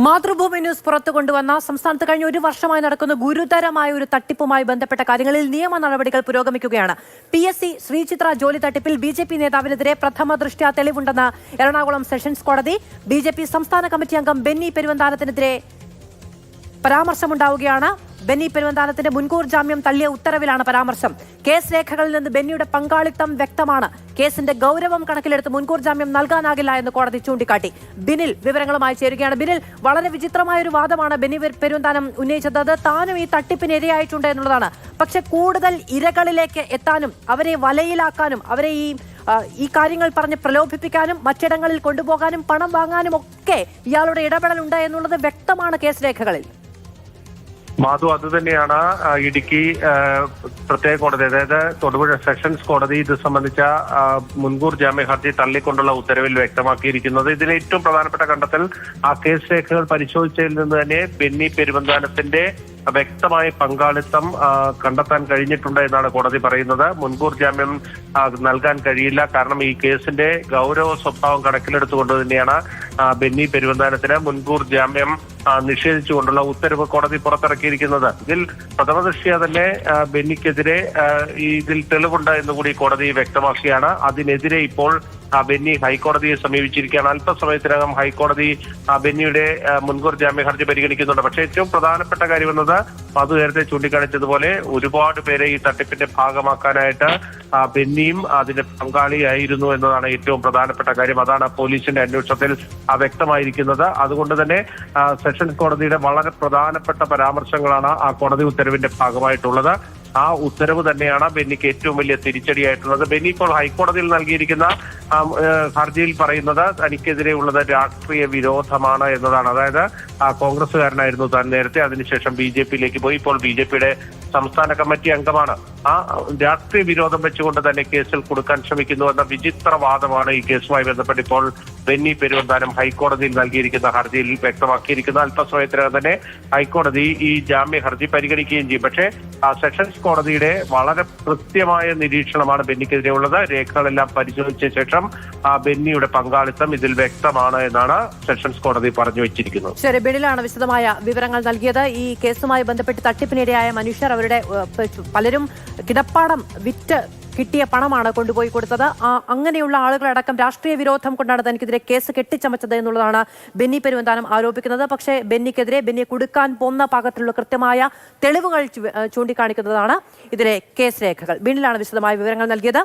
Mathrubhumi news പുറത്തു കൊണ്ടുവന്ന സംസ്ഥാനത്ത് കഴിഞ്ഞ ഒരു വർഷമായി നടക്കുന്ന ഗുരുതരമായ ഒരു തട്ടിപ്പുമായി ബന്ധപ്പെട്ട കാര്യങ്ങളിൽ നിയമ നടപടികൾ പുരോഗമിക്കുകയാണ്. PSC ശ്രീചിത്ര ജോലി തട്ടിപ്പിൽ BJP നേതാവിനെതിരെ പ്രഥമ ദൃഷ്ട്യാ തെളിവുണ്ടെന്ന് എറണാകുളം സെഷൻസ് കോടതി. BJP സംസ്ഥാന കമ്മിറ്റി അംഗം ബെന്നി പെരുവന്താനത്തിനെതിരെ പരാമർശമുണ്ടാവുകയാണ്. ബെന്നി പെരുവന്താനത്തിന്റെ മുൻകൂർ ജാമ്യം തള്ളിയ ഉത്തരവിലാണ് പരാമർശം. കേസ് രേഖകളിൽ നിന്ന് ബെന്നിയുടെ പങ്കാളിത്തം വ്യക്തമാണ്. കേസിന്റെ ഗൗരവം കണക്കിലെടുത്ത് മുൻകൂർ ജാമ്യം നൽകാനാകില്ല എന്ന് കോടതി ചൂണ്ടിക്കാട്ടി. ബിനിൽ വിവരങ്ങളുമായി ചേരുകയാണ്. ബിനിൽ, വളരെ വിചിത്രമായ ഒരു വാദമാണ് ബെന്നി പെരുവന്താനം ഉന്നയിച്ചത്. അത് താനും ഈ തട്ടിപ്പിന് ഇരയായിട്ടുണ്ട് എന്നുള്ളതാണ്. പക്ഷെ കൂടുതൽ ഇരകളിലേക്ക് എത്താനും അവരെ വലയിലാക്കാനും അവരെ ഈ കാര്യങ്ങൾ പറഞ്ഞ് പ്രലോഭിപ്പിക്കാനും മറ്റിടങ്ങളിൽ കൊണ്ടുപോകാനും പണം വാങ്ങാനും ഒക്കെ ഇയാളുടെ ഇടപെടലുണ്ട് എന്നുള്ളത് വ്യക്തമാണ് കേസ് രേഖകളിൽ. മാധു, അത് തന്നെയാണ് ഇടുക്കി പ്രത്യേക കോടതി, അതായത് തൊടുപുഴ സെഷൻസ് കോടതി ഇത് സംബന്ധിച്ച മുൻകൂർ ജാമ്യ ഹർജി തള്ളിക്കൊണ്ടുള്ള ഉത്തരവിൽ വ്യക്തമാക്കിയിരിക്കുന്നത്. ഇതിലെ ഏറ്റവും പ്രധാനപ്പെട്ട കണ്ടെത്തൽ ആ കേസ് രേഖകൾ പരിശോധിച്ചതിൽ നിന്ന് തന്നെ ബെന്നി പെരുവന്താനത്തിന്റെ വ്യക്തമായ പങ്കാളിത്തം കണ്ടെത്താൻ കഴിഞ്ഞിട്ടുണ്ട് എന്നാണ് കോടതി പറയുന്നത്. മുൻകൂർ ജാമ്യം നൽകാൻ കഴിയില്ല, കാരണം ഈ കേസിന്റെ ഗൗരവ സ്വഭാവം കണക്കിലെടുത്തുകൊണ്ട് തന്നെയാണ് ബെന്നി പെരുവന്താനത്തിന് മുൻകൂർ ജാമ്യം നിഷേധിച്ചുകൊണ്ടുള്ള ഉത്തരവ് കോടതി പുറത്തിറക്കിയിരിക്കുന്നത്. ഇതിൽ പ്രഥമദൃഷ്ട്യാ തന്നെ ബെന്നിക്കെതിരെ ഇതിൽ തെളിവുണ്ട് എന്നുകൂടി കോടതി വ്യക്തമാക്കിയാണ്. അതിനെതിരെ ഇപ്പോൾ ബെന്നി ഹൈക്കോടതിയെ സമീപിച്ചിരിക്കുകയാണ്. അല്പസമയത്തിനകം ഹൈക്കോടതി ബെന്നിയുടെ മുൻകൂർ ജാമ്യ ഹർജി പരിഗണിക്കുന്നുണ്ട്. പക്ഷേ ഏറ്റവും പ്രധാനപ്പെട്ട കാര്യം എന്നത് അത് നേരത്തെ ചൂണ്ടിക്കാണിച്ചതുപോലെ ഒരുപാട് പേരെ ഈ തട്ടിപ്പിന്റെ ഭാഗമാക്കാനായിട്ട് ബെന്നിയും അതിന്റെ പങ്കാളിയായിരുന്നു എന്നതാണ് ഏറ്റവും പ്രധാനപ്പെട്ട കാര്യം. അതാണ് പോലീസിന്റെ അന്വേഷണത്തിൽ വ്യക്തമായിരിക്കുന്നത്. അതുകൊണ്ട് തന്നെ സെഷൻസ് കോടതിയുടെ വളരെ പ്രധാനപ്പെട്ട പരാമർശങ്ങളാണ് ആ കോടതി ഉത്തരവിന്റെ ഭാഗമായിട്ടുള്ളത്. ആ ഉത്തരവ് തന്നെയാണ് ബെന്നിക്ക് ഏറ്റവും വലിയ തിരിച്ചടിയായിട്ടുള്ളത്. ബെന്നി ഇപ്പോൾ ഹൈക്കോടതിയിൽ നൽകിയിരിക്കുന്ന ഹർജിയിൽ പറയുന്നത് തനിക്കെതിരെയുള്ളത് രാഷ്ട്രീയ വിരോധമാണ് എന്നതാണ്. അതായത് കോൺഗ്രസ്സുകാരനായിരുന്നു താൻ നേരത്തെ, അതിനുശേഷം BJP-യിലേക്ക് പോയി, ഇപ്പോൾ BJP-യുടെ സംസ്ഥാന കമ്മിറ്റി അംഗമാണ്. ആ രാഷ്ട്രീയ വിരോധം വെച്ചുകൊണ്ട് തന്നെ കേസിൽ കൊടുക്കാൻ ശ്രമിക്കുന്നു എന്ന വിചിത്ര വാദമാണ് ഈ കേസുമായി ബന്ധപ്പെട്ട് ഇപ്പോൾ ബെന്നി പെരുവന്താനം ഹൈക്കോടതിയിൽ നൽകിയിരിക്കുന്ന ഹർജിയിൽ വ്യക്തമാക്കിയിരിക്കുന്നത്. അല്പസമയത്തിനകം തന്നെ ഹൈക്കോടതി ഈ ജാമ്യ ഹർജി പരിഗണിക്കുകയും ചെയ്യും. പക്ഷേ സെഷൻസ് കോടതിയുടെ വളരെ കൃത്യമായ നിരീക്ഷണമാണ് ബെന്നിക്കെതിരെയുള്ളത്. രേഖകളെല്ലാം പരിശോധിച്ച ശേഷം ബെന്നിയുടെ പങ്കാളിത്തം ഇതിൽ വ്യക്തമാണ് എന്നാണ് സെഷൻസ് കോടതി പറഞ്ഞു വെച്ചിരിക്കുന്നത്. ശരി, ബെന്നിലാണ് വിശദമായ വിവരങ്ങൾ നൽകിയത്. ഈ കേസുമായി ബന്ധപ്പെട്ട് തട്ടിപ്പിനിരയായ മനുഷ്യർ അവരുടെ പലരും കിടപ്പാടം വിറ്റ് കിട്ടിയ പണമാണ് കൊണ്ടുപോയി കൊടുത്തത്. അങ്ങനെയുള്ള ആളുകളടക്കം രാഷ്ട്രീയ വിരോധം കൊണ്ടാണ് തനിക്കെതിരെ കേസ് കെട്ടിച്ചമച്ചത് എന്നുള്ളതാണ് ബെന്നി പെരുവന്താനം ആരോപിക്കുന്നത്. പക്ഷേ ബെന്നിയെ കുടുക്കാൻ പോന്ന പാകത്തിലുള്ള കൃത്യമായ തെളിവുകൾ ചൂണ്ടിക്കാണിക്കുന്നതാണ് ഇതിലെ കേസ് രേഖകൾ. ബെന്നിലാണ് വിശദമായ വിവരങ്ങൾ നൽകിയത്.